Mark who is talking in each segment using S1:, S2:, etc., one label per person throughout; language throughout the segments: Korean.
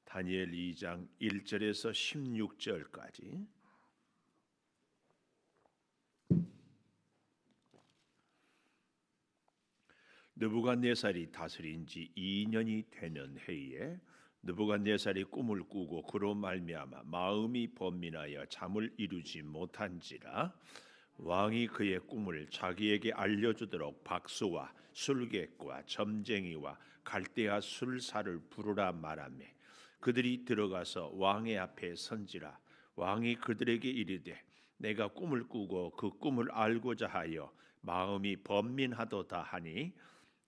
S1: 다니엘 2장 1절에서 16절까지. 느부갓네살이 다스린 지 2년이 되는 해에 느부갓네살이 꿈을 꾸고 그로 말미암아 마음이 번민하여 잠을 이루지 못한지라 왕이 그의 꿈을 자기에게 알려주도록 박수와 술객과 점쟁이와 갈대아 술사를 부르라 말하며 그들이 들어가서 왕의 앞에 선지라. 왕이 그들에게 이르되 내가 꿈을 꾸고 그 꿈을 알고자 하여 마음이 번민하도다 하니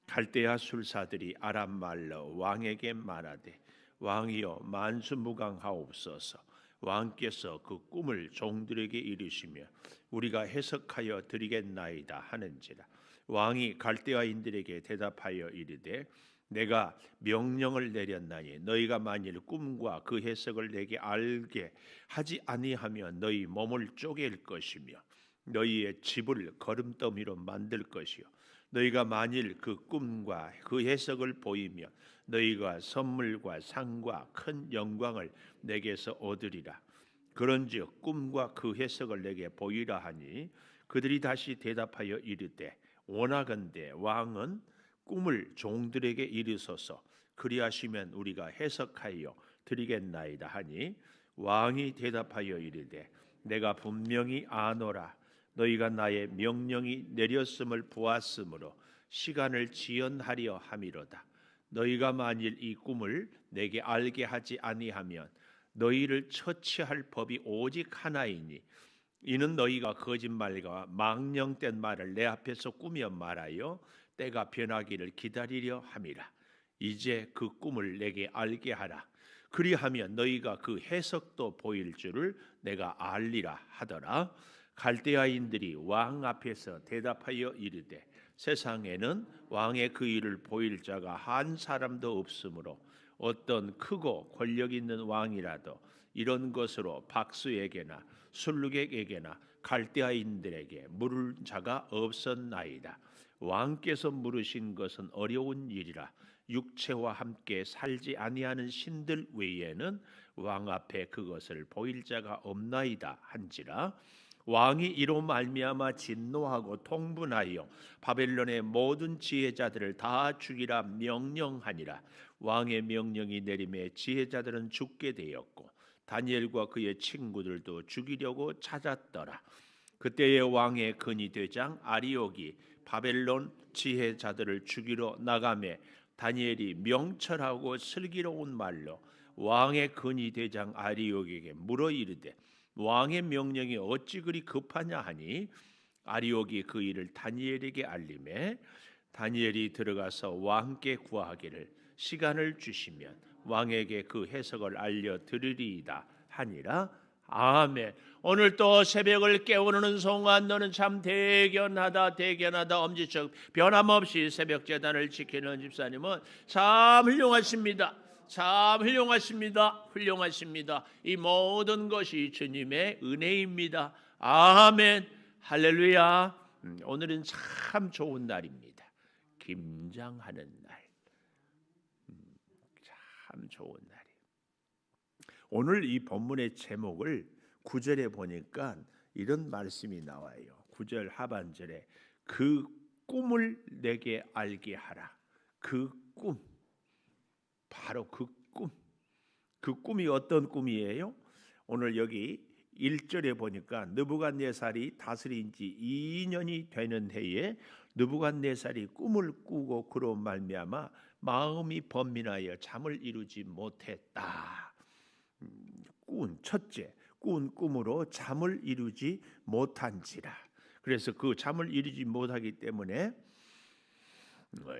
S1: 갈대아 술사들이 아람 말로 왕에게 말하되 왕이여 만수무강하옵소서. 왕께서 그 꿈을 종들에게 이르시며 우리가 해석하여 드리겠나이다 하는지라. 왕이 갈대아인들에게 대답하여 이르되 내가 명령을 내렸나니 너희가 만일 꿈과 그 해석을 내게 알게 하지 아니하면 너희 몸을 쪼갤 것이며 너희의 집을 거름더미로 만들 것이요 너희가 만일 그 꿈과 그 해석을 보이면 너희가 선물과 상과 큰 영광을 내게서 얻으리라. 그런즉 꿈과 그 해석을 내게 보이라 하니 그들이 다시 대답하여 이르되 원하건대 왕은 꿈을 종들에게 이르소서. 그리하시면 우리가 해석하여 드리겠나이다 하니 왕이 대답하여 이르되 내가 분명히 아노라. 너희가 나의 명령이 내렸음을 보았으므로 시간을 지연하려 함이로다. 너희가 만일 이 꿈을 내게 알게 하지 아니하면 너희를 처치할 법이 오직 하나이니 이는 너희가 거짓말과 망령된 말을 내 앞에서 꾸며 말하여 때가 변하기를 기다리려 함이라. 이제 그 꿈을 내게 알게 하라. 그리하면 너희가 그 해석도 보일 줄을 내가 알리라 하더라. 갈대아인들이 왕 앞에서 대답하여 이르되 세상에는 왕의 그 일을 보일 자가 한 사람도 없으므로 어떤 크고 권력 있는 왕이라도 이런 것으로 박수에게나 술객에게나 갈대아인들에게 물을 자가 없었나이다. 왕께서 물으신 것은 어려운 일이라 육체와 함께 살지 아니하는 신들 외에는 왕 앞에 그것을 보일 자가 없나이다 한지라. 왕이 이로 말미암아 진노하고 통분하여 바벨론의 모든 지혜자들을 다 죽이라 명령하니라. 왕의 명령이 내림에 지혜자들은 죽게 되었고 다니엘과 그의 친구들도 죽이려고 찾았더라. 그때의 왕의 근위대장 아리옥이 바벨론 지혜자들을 죽이러 나가매 다니엘이 명철하고 슬기로운 말로 왕의 근위대장 아리옥에게 물어 이르되 왕의 명령이 어찌 그리 급하냐 하니 아리옥이 그 일을 다니엘에게 알림에 다니엘이 들어가서 왕께 구하기를 시간을 주시면 왕에게 그 해석을 알려드리리이다 하니라. 아멘. 오늘 또 새벽을 깨우는 송환 너는 참 대견하다 엄지척 변함없이 새벽 제단을 지키는 집사님은 참 훌륭하십니다. 참 훌륭하십니다. 이 모든 것이 주님의 은혜입니다. 아멘. 할렐루야. 오늘은 참 좋은 날입니다. 김장하는 날. 참 좋은 날이에요. 오늘 이 본문의 제목을 9절에 보니까 이런 말씀이 나와요. 9절 하반절에 그 꿈을 내게 알게 하라. 그 꿈. 바로 그 꿈. 그 꿈이 어떤 꿈이에요? 오늘 여기 1절에 보니까 느부갓네살이 다스린 지 2년이 되는 해에 느부갓네살이 꿈을 꾸고 그로 말미암아 마음이 번민하여 잠을 이루지 못했다. 첫째, 꾼 꿈으로 잠을 이루지 못한지라. 그래서 그 잠을 이루지 못하기 때문에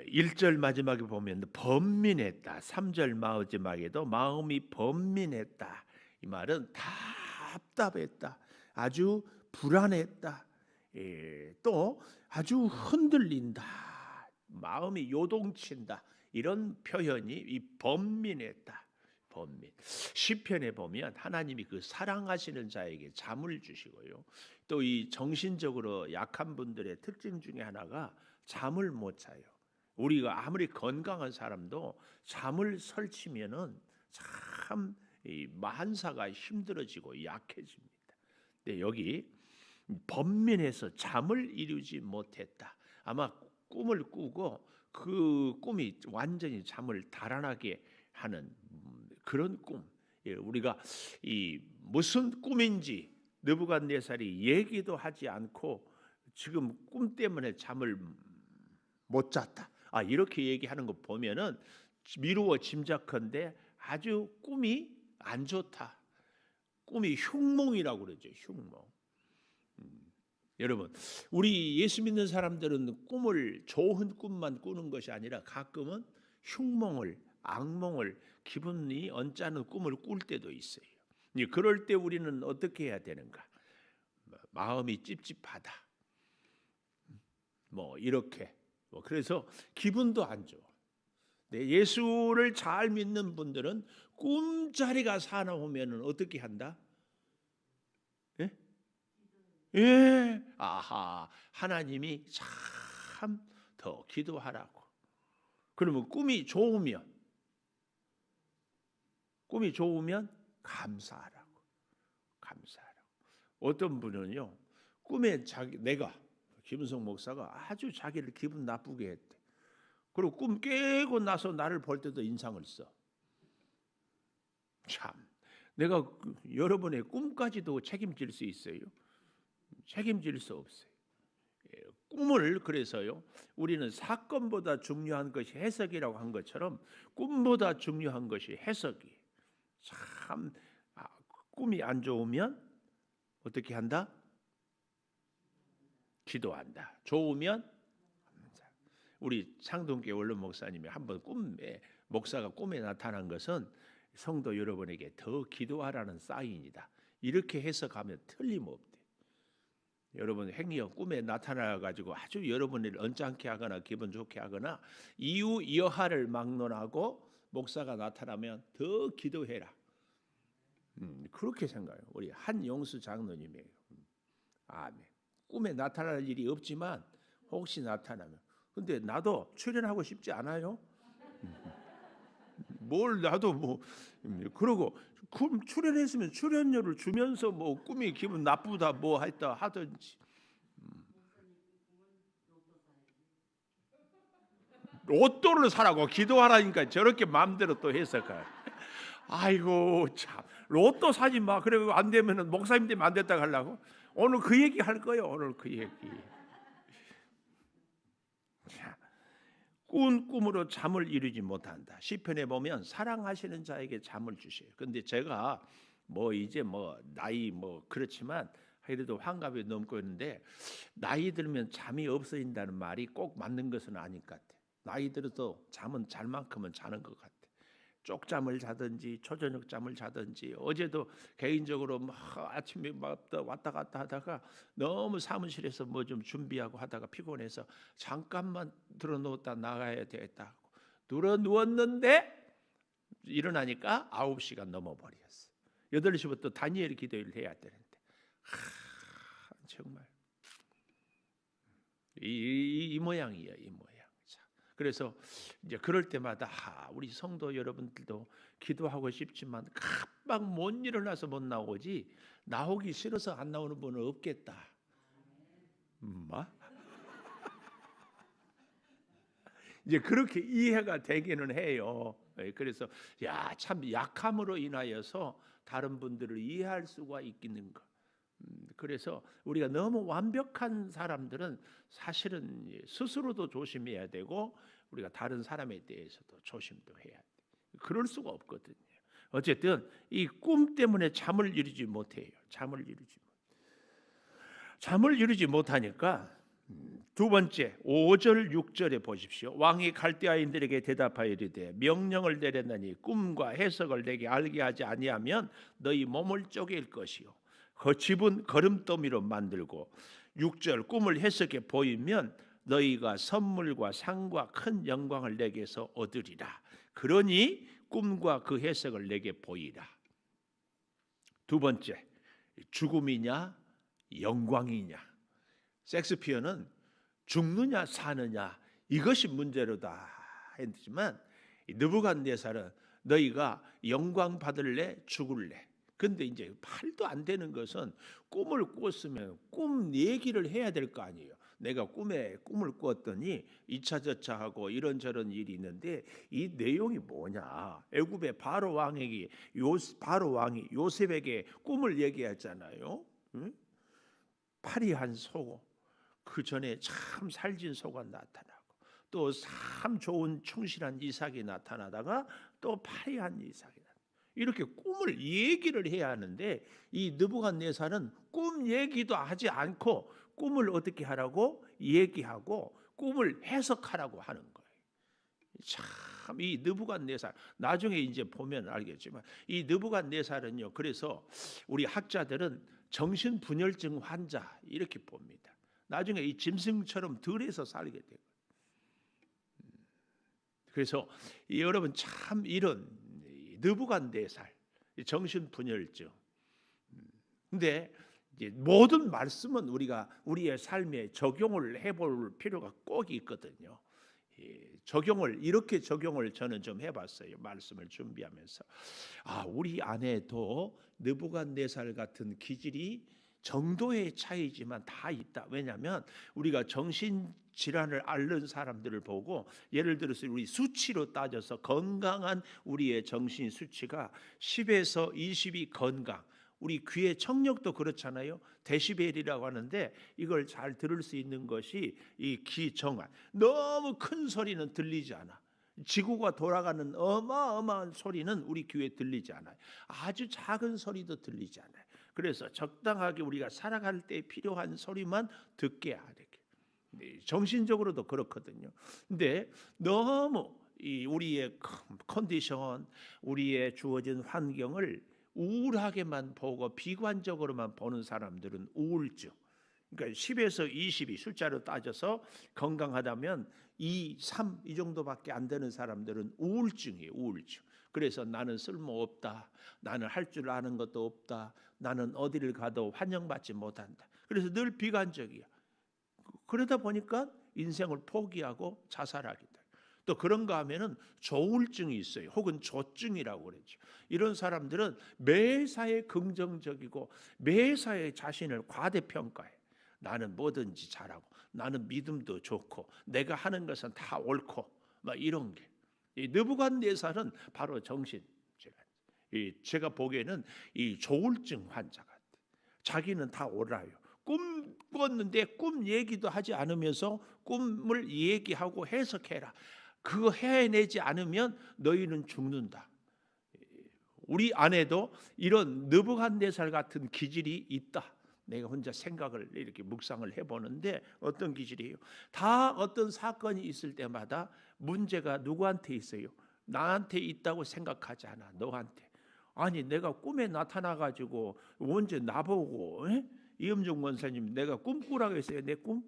S1: 1절 마지막에 보면 번민했다. 3절 마지막에도 마음이 번민했다. 이 말은 답답했다. 아주 불안했다. 또 아주 흔들린다. 마음이 요동친다. 이런 표현이 이 번민했다. 번민. 시편에 보면 하나님이 그 사랑하시는 자에게 잠을 주시고요. 또 이 정신적으로 약한 분들의 특징 중에 하나가 잠을 못 자요. 우리가 아무리 건강한 사람도 잠을 설치면은 참 이 만사가 힘들어지고 약해집니다. 근데 여기 번민해서 잠을 이루지 못했다. 아마 꿈을 꾸고 그 꿈이 완전히 잠을 달아나게 하는 그런 꿈. 우리가 이 무슨 꿈인지 느부갓네살이 얘기도 하지 않고 지금 꿈 때문에 잠을 못 잤다. 이렇게 얘기하는 거 보면은 미루어 짐작컨대 아주 꿈이 안 좋다. 꿈이 흉몽이라고 그러죠. 흉몽. 여러분, 우리 예수 믿는 사람들은 꿈을 좋은 꿈만 꾸는 것이 아니라 가끔은 흉몽을, 악몽을, 기분이 언짢은 꿈을 꿀 때도 있어요. 그럴 때 우리는 어떻게 해야 되는가? 마음이 찝찝하다. 이렇게. 그래서 기분도 안 좋아. 예수를 잘 믿는 분들은 꿈자리가 사나우면 어떻게 한다? 예, 하나님이 참 더 기도하라고. 그러면 꿈이 좋으면 감사하라고. 어떤 분은요, 꿈에 내가 김은성 목사가 아주 자기를 기분 나쁘게 했대. 그리고 꿈 깨고 나서 나를 볼 때도 인상을 써. 참, 내가 여러분의 꿈까지도 책임질 수 있어요? 책임질 수 없어요. 꿈을 그래서요, 우리는 사건보다 중요한 것이 해석이라고 한 것처럼 꿈보다 중요한 것이 해석이. 참 꿈이 안 좋으면 어떻게 한다? 기도한다. 좋으면 우리 창동교회 원룸 목사님이 한번 목사가 꿈에 나타난 것은 성도 여러분에게 더 기도하라는 사인이다. 이렇게 해석하면 틀림없대. 여러분 행여 꿈에 나타나 가지고 아주 여러분을 언짢게 하거나 기분 좋게 하거나 이유 여하를 막론하고 목사가 나타나면 더 기도해라. 그렇게 생각해요. 우리 한용수 장로님이에요. 아멘. 꿈에 나타날 일이 없지만 혹시 나타나면. 근데 나도 출연하고 싶지 않아요. 뭘 나도 그러고 출연했으면 출연료를 주면서 꿈이 기분 나쁘다 했다 하든지. 로또를 사라고 기도하라니까 저렇게 마음대로 또 해석해. 아이고 참, 로또 사지 마. 그리고 안 되면은 목사님 때문에 안 됐다고 하려고. 오늘 그 얘기 할 거예요. 오늘 그 얘기. 자, 꾼 꿈으로 잠을 이루지 못한다. 시편에 보면 사랑하시는 자에게 잠을 주셔요. 근데 제가 이제 나이 그렇지만 그래도 환갑이 넘고 있는데 나이 들면 잠이 없어진다는 말이 꼭 맞는 것은 아닌 것 같아. 나이 들어도 잠은 잘 만큼은 자는 것 같아. 쪽잠을 자든지 초저녁 잠을 자든지. 어제도 개인적으로 아침에 왔다 갔다 하다가 너무 사무실에서 좀 준비하고 하다가 피곤해서 잠깐만 들어놓았다 나가야 되겠다 들어 누웠는데 일어나니까 9시가 넘어버렸어. 8시부터 다니엘 기도를 해야 되는데 정말 이 모양이에요. 이 모양. 그래서 이제 그럴 때마다 우리 성도 여러분들도 기도하고 싶지만 금방 못 일어나서 못 나오지 나오기 싫어서 안 나오는 분은 없겠다. 이제 그렇게 이해가 되기는 해요. 그래서 참 약함으로 인하여서 다른 분들을 이해할 수가 있는 것. 그래서 우리가 너무 완벽한 사람들은 사실은 스스로도 조심해야 되고 우리가 다른 사람에 대해서도 조심도 해야 돼. 그럴 수가 없거든요. 어쨌든 이 꿈 때문에 잠을 이루지 못해요. 잠을 이루지 못하니까 두 번째 5절 6절에 보십시오. 왕이 갈대아인들에게 대답하여 이르되 명령을 내렸나니 꿈과 해석을 내게 알게 하지 아니하면 너희 몸을 쪼갤 것이요 그 집은 거름더미로 만들고 6절 꿈을 해석해 보이면 너희가 선물과 상과 큰 영광을 내게서 얻으리라. 그러니 꿈과 그 해석을 내게 보이라. 두 번째 죽음이냐 영광이냐. 섹스피어는 죽느냐 사느냐 이것이 문제로다 했지만 느부갓네살은 너희가 영광 받을래 죽을래. 근데 이제 말도 안 되는 것은 꿈을 꿨으면 꿈 얘기를 해야 될 거 아니에요. 내가 꿈을 꿨더니 이차저차 하고 이런저런 일이 있는데 이 내용이 뭐냐? 애굽의 바로 왕이 요셉에게 꿈을 얘기했잖아요. 응? 파리한 소, 그 전에 참 살진 소가 나타나고 또 참 좋은 충실한 이삭이 나타나다가 또 파리한 이삭이 나타나. 이렇게 꿈을 얘기를 해야 하는데 이 느부갓네살은 꿈 얘기도 하지 않고 꿈을 어떻게 하라고 얘기하고 꿈을 해석하라고 하는 거예요. 참 이 느부갓네살 나중에 이제 보면 알겠지만 이 느부갓네살은요. 그래서 우리 학자들은 정신분열증 환자 이렇게 봅니다. 나중에 이 짐승처럼 들에서 살게 되고. 그래서 여러분 참 이런 느부갓네살 정신분열증. 근데 이제 모든 말씀은 우리가 우리의 삶에 적용을 해볼 필요가 꼭 있거든요. 이렇게 적용을 저는 좀 해봤어요. 말씀을 준비하면서 우리 안에도 느부갓네살 같은 기질이 정도의 차이지만 다 있다. 왜냐하면 우리가 정신 질환을 앓는 사람들을 보고 예를 들어서 우리 수치로 따져서 건강한 우리의 정신 수치가 10에서 20이 건강. 우리 귀의 청력도 그렇잖아요. 데시벨이라고 하는데 이걸 잘 들을 수 있는 것이 이 귀정안. 너무 큰 소리는 들리지 않아. 지구가 돌아가는 어마어마한 소리는 우리 귀에 들리지 않아요. 아주 작은 소리도 들리지 않아요. 그래서 적당하게 우리가 살아갈 때 필요한 소리만 듣게 하게. 정신적으로도 그렇거든요. 근데 너무 우리의 컨디션, 우리의 주어진 환경을 우울하게만 보고 비관적으로만 보는 사람들은 우울증. 그러니까 10에서 20이 숫자로 따져서 건강하다면 2, 3 이 정도밖에 안 되는 사람들은 우울증이에요. 우울증. 그래서 나는 쓸모없다. 나는 할 줄 아는 것도 없다. 나는 어디를 가도 환영받지 못한다. 그래서 늘 비관적이야. 그러다 보니까 인생을 포기하고 자살하게 돼. 또 그런가 하면은 조울증이 있어요. 혹은 조증이라고 그러죠. 이런 사람들은 매사에 긍정적이고 매사에 자신을 과대평가해. 나는 뭐든지 잘하고 나는 믿음도 좋고 내가 하는 것은 다 옳고 막 이런 게. 이 느부갓네살은 바로 정신 질환. 제가 보기에는 이 조울증 환자 같아. 자기는 다 옳아요. 꿈 꿨는데 꿈 얘기도 하지 않으면서 꿈을 얘기하고 해석해라. 그거 해내지 않으면 너희는 죽는다. 우리 안에도 이런 느부갓네살 같은 기질이 있다. 내가 혼자 생각을 이렇게 묵상을 해보는데 어떤 기질이에요? 다 어떤 사건이 있을 때마다 문제가 누구한테 있어요? 나한테 있다고 생각하지 않아. 너한테. 아니 내가 꿈에 나타나가지고 언제 나보고 이음종 권사님 내가 꿈꾸라고 했어요. 내 꿈?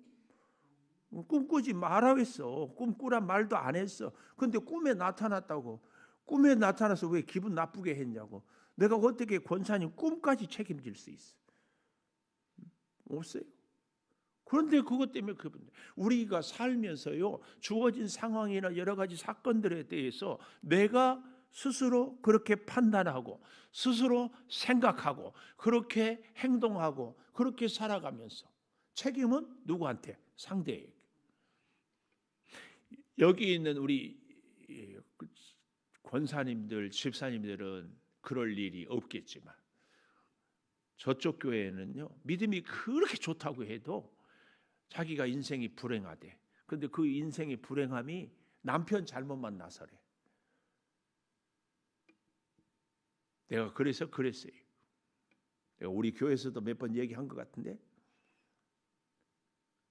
S1: 꿈꾸지 말라고 했어. 꿈꾸란 말도 안 했어. 근데 꿈에 나타났다고. 꿈에 나타나서 왜 기분 나쁘게 했냐고. 내가 어떻게 권사님 꿈까지 책임질 수 있어? 없어요. 그런데 그것 때문에 우리가 살면서요 주어진 상황이나 여러 가지 사건들에 대해서 내가 스스로 그렇게 판단하고 스스로 생각하고 그렇게 행동하고 그렇게 살아가면서 책임은 누구한테? 상대에게. 여기 있는 우리 권사님들, 집사님들은 그럴 일이 없겠지만 저쪽 교회에는요 믿음이 그렇게 좋다고 해도 자기가 인생이 불행하대. 그런데 그 인생의 불행함이 남편 잘못 만나서래. 내가 그래서 그랬어요. 내가 우리 교회에서도 몇 번 얘기한 것 같은데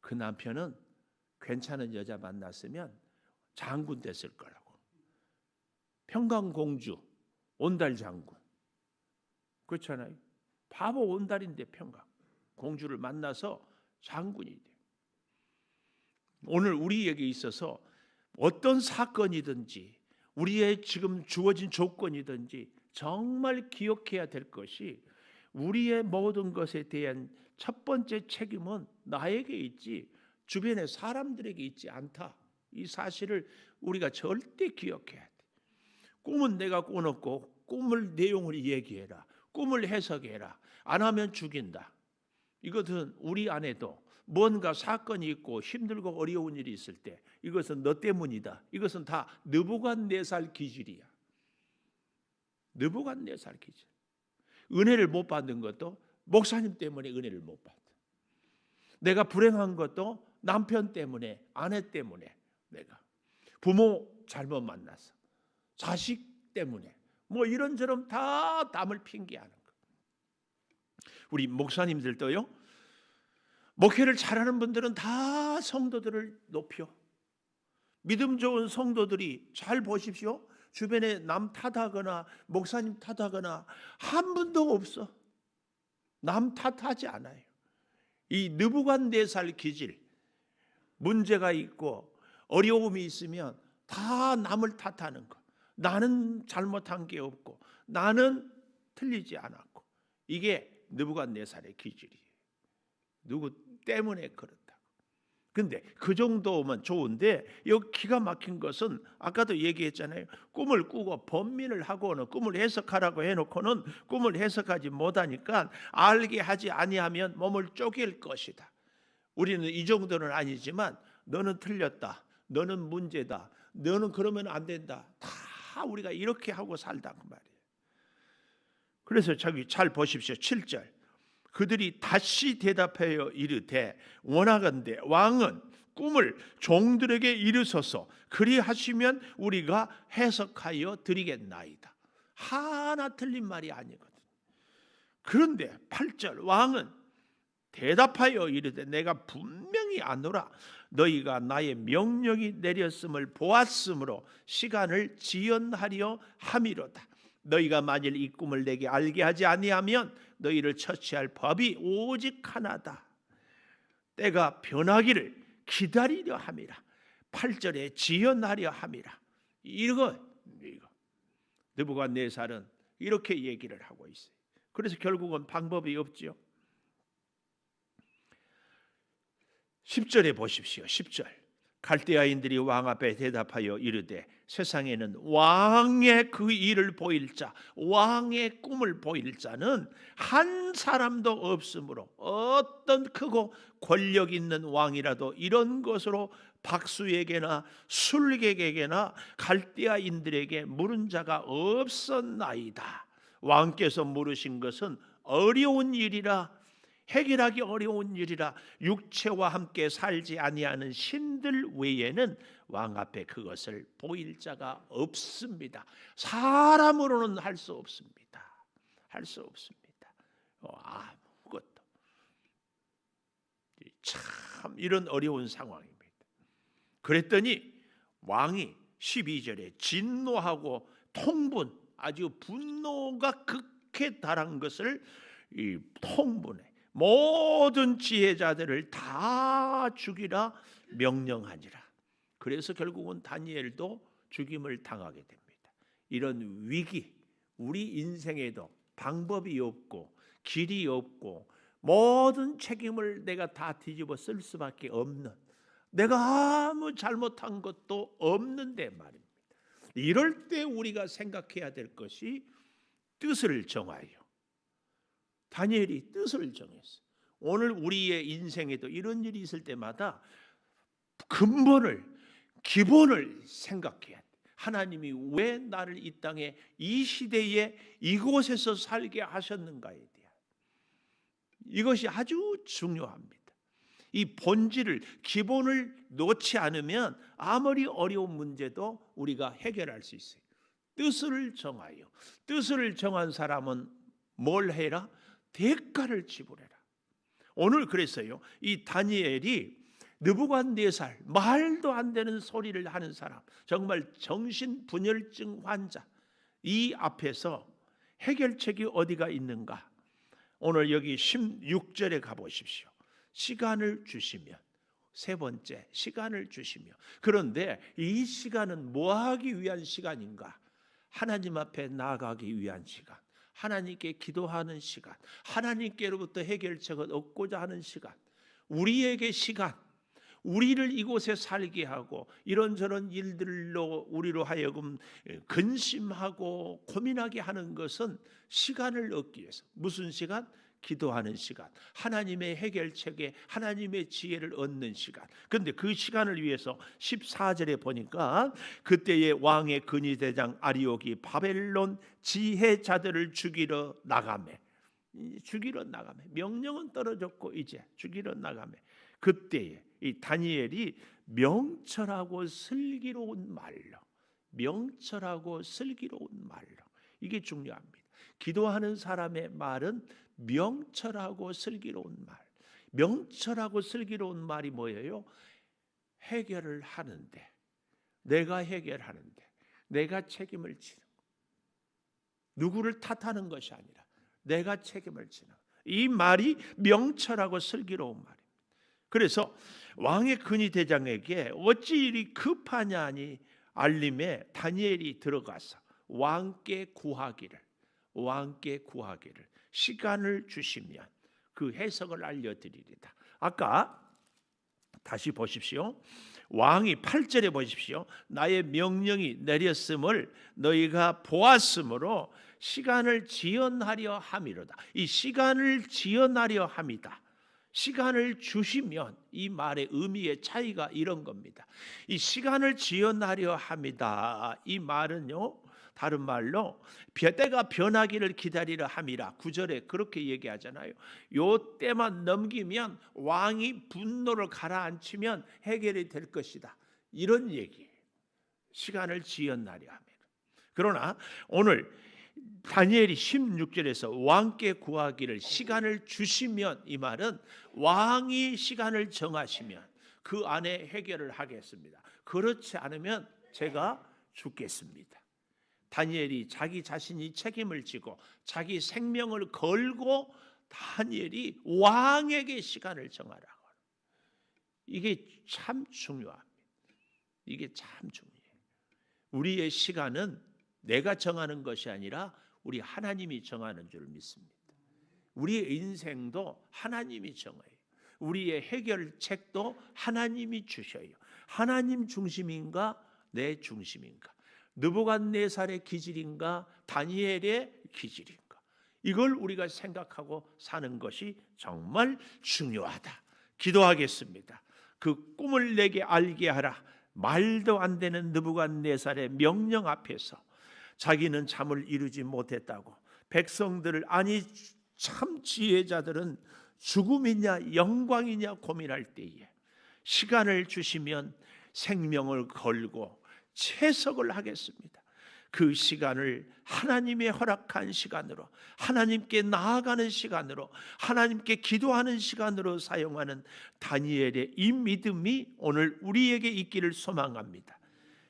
S1: 그 남편은 괜찮은 여자 만났으면 장군 됐을 거라고. 평강공주, 온달 장군. 그렇잖아요. 바보 온달인데 평강. 공주를 만나서 장군이 돼. 오늘 우리에게 있어서 어떤 사건이든지 우리의 지금 주어진 조건이든지 정말 기억해야 될 것이 우리의 모든 것에 대한 첫 번째 책임은 나에게 있지 주변의 사람들에게 있지 않다. 이 사실을 우리가 절대 기억해야 돼. 꿈은 내가 꿔놓고 꿈을 내용을 얘기해라. 꿈을 해석해라. 안 하면 죽인다. 이것은 우리 안에도 뭔가 사건이 있고 힘들고 어려운 일이 있을 때 이것은 너 때문이다. 이것은 다 느부갓네살 기질이야. 느부갓네살 기질. 은혜를 못 받는 것도 목사님 때문에 은혜를 못 받아. 내가 불행한 것도 남편 때문에, 아내 때문에, 내가 부모 잘못 만나서, 자식 때문에, 뭐 이런저런 다 남을 핑계하는 거. 우리 목사님들도요, 목회를 잘하는 분들은 다 성도들을 높여. 믿음 좋은 성도들이 잘 보십시오. 주변에 남 탓하거나 목사님 탓하거나 한 분도 없어. 남 탓하지 않아요. 이 느부갓네살 기질, 문제가 있고 어려움이 있으면 다 남을 탓하는 거. 나는 잘못한 게 없고 나는 틀리지 않았고. 이게 느부갓네살의 기질이에요. 누구 때문에 그렇다고. 근데 그 정도면 좋은데 여기 기가 막힌 것은 아까도 얘기했잖아요. 꿈을 꾸고 번민을 하고는 꿈을 해석하라고 해놓고는 꿈을 해석하지 못하니까 알게 하지 아니하면 몸을 쪼갤 것이다. 우리는 이 정도는 아니지만 너는 틀렸다. 너는 문제다. 너는 그러면 안 된다. 다 우리가 이렇게 하고 살다 그 말이에요. 그래서 저기 잘 보십시오. 7절. 그들이 다시 대답하여 이르되 원하건대 왕은 꿈을 종들에게 이르소서 그리하시면 우리가 해석하여 드리겠나이다. 하나 틀린 말이 아니거든. 그런데 8절 왕은 대답하여 이르되 내가 분명히 아노라 너희가 나의 명령이 내렸음을 보았으므로 시간을 지연하려 함이로다. 너희가 만일 이 꿈을 내게 알게 하지 아니하면 너희를 처치할 법이 오직 하나다. 때가 변하기를 기다리려 함이라. 8절에 지연하려 함이라. 이거 느부갓네살은 이렇게 얘기를 하고 있어요. 그래서 결국은 방법이 없지요. 10절에 보십시오. 10절. 갈대아인들이 왕 앞에 대답하여 이르되 세상에는 왕의 그 일을 보일 자, 왕의 꿈을 보일 자는 한 사람도 없으므로 어떤 크고 권력 있는 왕이라도 이런 것으로 박수에게나 술객에게나 갈대아인들에게 물은 자가 없었나이다. 왕께서 물으신 것은 어려운 일이라 해결하기 어려운 일이라 육체와 함께 살지 아니하는 신들 외에는 왕 앞에 그것을 보일 자가 없습니다. 사람으로는 할 수 없습니다. 할 수 없습니다. 아무것도. 참 이런 어려운 상황입니다. 그랬더니 왕이 12절에 진노하고 통분, 아주 분노가 극에 달한 것을 이 통분해 모든 지혜자들을 다 죽이라 명령하니라. 그래서 결국은 다니엘도 죽임을 당하게 됩니다. 이런 위기, 우리 인생에도 방법이 없고 길이 없고 모든 책임을 내가 다 뒤집어 쓸 수밖에 없는, 내가 아무 잘못한 것도 없는데 말입니다. 이럴 때 우리가 생각해야 될 것이 뜻을 정하여. 다니엘이 뜻을 정했어요. 오늘 우리의 인생에도 이런 일이 있을 때마다 근본을, 기본을 생각해야 돼. 하나님이 왜 나를 이 땅에 이 시대에 이곳에서 살게 하셨는가에 대한 이것이 아주 중요합니다. 이 본질을, 기본을 놓지 않으면 아무리 어려운 문제도 우리가 해결할 수 있어요. 뜻을 정하여. 뜻을 정한 사람은 뭘 해라? 대가를 지불해라. 오늘 그랬어요. 이 다니엘이 느부갓네살, 말도 안 되는 소리를 하는 사람, 정말 정신분열증 환자, 이 앞에서 해결책이 어디가 있는가? 오늘 여기 16절에 가보십시오. 시간을 주시면, 세 번째 시간을 주시며. 그런데 이 시간은 뭐 하기 위한 시간인가? 하나님 앞에 나아가기 위한 시간, 하나님께 기도하는 시간, 하나님께로부터 해결책을 얻고자 하는 시간, 우리에게 시간, 우리를 이곳에 살게 하고 이런저런 일들로 우리로 하여금 근심하고 고민하게 하는 것은 시간을 얻기 위해서. 무슨 시간? 기도하는 시간, 하나님의 해결책에 하나님의 지혜를 얻는 시간. 그런데 그 시간을 위해서 14절에 보니까 그때의 왕의 근위대장 아리옥이 바벨론 지혜자들을 죽이러 나가매. 명령은 떨어졌고 이제 죽이러 나가매. 그때에 이 다니엘이 명철하고 슬기로운 말로, 이게 중요합니다. 기도하는 사람의 말은 명철하고 슬기로운 말. 명철하고 슬기로운 말이 뭐예요? 해결을 하는데, 내가 해결하는데 내가 책임을 지는, 누구를 탓하는 것이 아니라 내가 책임을 지는, 이 말이 명철하고 슬기로운 말입니다. 그래서 왕의 근위대장에게 어찌 이리 급하냐니 알림에 다니엘이 들어가서 왕께 구하기를 시간을 주시면 그 해석을 알려드리리다. 아까 다시 보십시오. 왕이 8절에 보십시오. 나의 명령이 내렸음을 너희가 보았으므로 시간을 지연하려 함이로다. 이 시간을 지연하려 함이다. 시간을 주시면, 이 말의 의미의 차이가 이런 겁니다. 이 시간을 지연하려 함이다. 이 말은요, 다른 말로 때가 변하기를 기다리려 함이라. 9절에 그렇게 얘기하잖아요. 요 때만 넘기면, 왕이 분노를 가라앉히면 해결이 될 것이다. 이런 얘기예요. 시간을 지연하려 함이라. 그러나 오늘 다니엘이 16절에서 왕께 구하기를 시간을 주시면, 이 말은 왕이 시간을 정하시면 그 안에 해결을 하겠습니다. 그렇지 않으면 제가 죽겠습니다. 다니엘이 자기 자신이 책임을 지고 자기 생명을 걸고 다니엘이 왕에게 시간을 정하라고. 이게 참 중요합니다. 이게 참 중요해요. 우리의 시간은 내가 정하는 것이 아니라 우리 하나님이 정하는 줄 믿습니다. 우리의 인생도 하나님이 정해요. 우리의 해결책도 하나님이 주셔요. 하나님 중심인가 내 중심인가, 느부갓네살의 기질인가 다니엘의 기질인가, 이걸 우리가 생각하고 사는 것이 정말 중요하다. 기도하겠습니다. 그 꿈을 내게 알게 하라. 말도 안 되는 느부갓네살의 명령 앞에서 자기는 잠을 이루지 못했다고, 백성들을, 아니 참 지혜자들은 죽음이냐 영광이냐 고민할 때에 시간을 주시면 생명을 걸고 채석을 하겠습니다. 그 시간을 하나님의 허락한 시간으로, 하나님께 나아가는 시간으로, 하나님께 기도하는 시간으로 사용하는 다니엘의 이 믿음이 오늘 우리에게 있기를 소망합니다.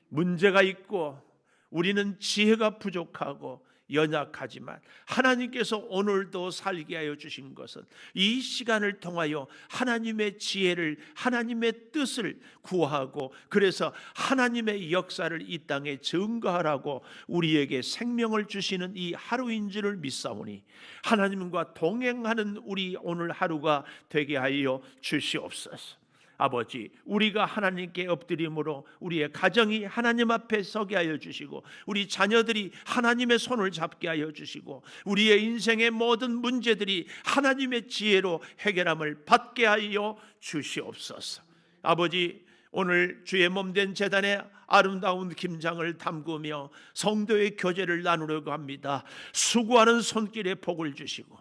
S1: 문제가 있고 우리는 지혜가 부족하고 연약하지만 하나님께서 오늘도 살게 하여 주신 것은 이 시간을 통하여 하나님의 지혜를, 하나님의 뜻을 구하고, 그래서 하나님의 역사를 이 땅에 증거하라고 우리에게 생명을 주시는 이 하루인 줄을 믿사오니 하나님과 동행하는 우리 오늘 하루가 되게 하여 주시옵소서. 아버지, 우리가 하나님께 엎드림으로 우리의 가정이 하나님 앞에 서게 하여 주시고, 우리 자녀들이 하나님의 손을 잡게 하여 주시고, 우리의 인생의 모든 문제들이 하나님의 지혜로 해결함을 받게 하여 주시옵소서. 아버지, 오늘 주의 몸된 제단의 아름다운 김장을 담그며 성도의 교제를 나누려고 합니다. 수고하는 손길에 복을 주시고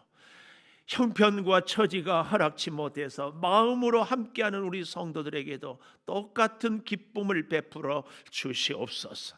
S1: 형편과 처지가 허락치 못해서 마음으로 함께하는 우리 성도들에게도 똑같은 기쁨을 베풀어 주시옵소서.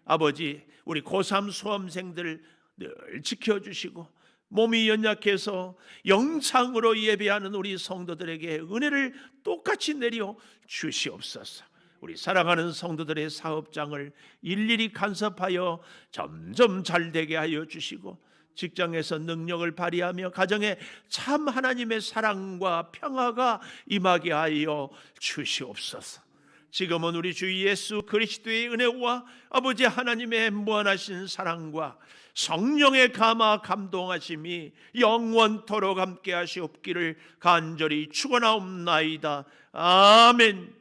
S1: 아버지, 우리 고3 수험생들 늘 지켜주시고, 몸이 연약해서 영상으로 예배하는 우리 성도들에게 은혜를 똑같이 내려 주시옵소서. 우리 사랑하는 성도들의 사업장을 일일이 간섭하여 점점 잘되게 하여 주시고, 직장에서 능력을 발휘하며 가정에 참 하나님의 사랑과 평화가 임하게 하여 주시옵소서. 지금은 우리 주 예수 그리스도의 은혜와 아버지 하나님의 무한하신 사랑과 성령의 감화 감동하심이 영원토록 함께 하시옵기를 간절히 축원하옵나이다. 아멘.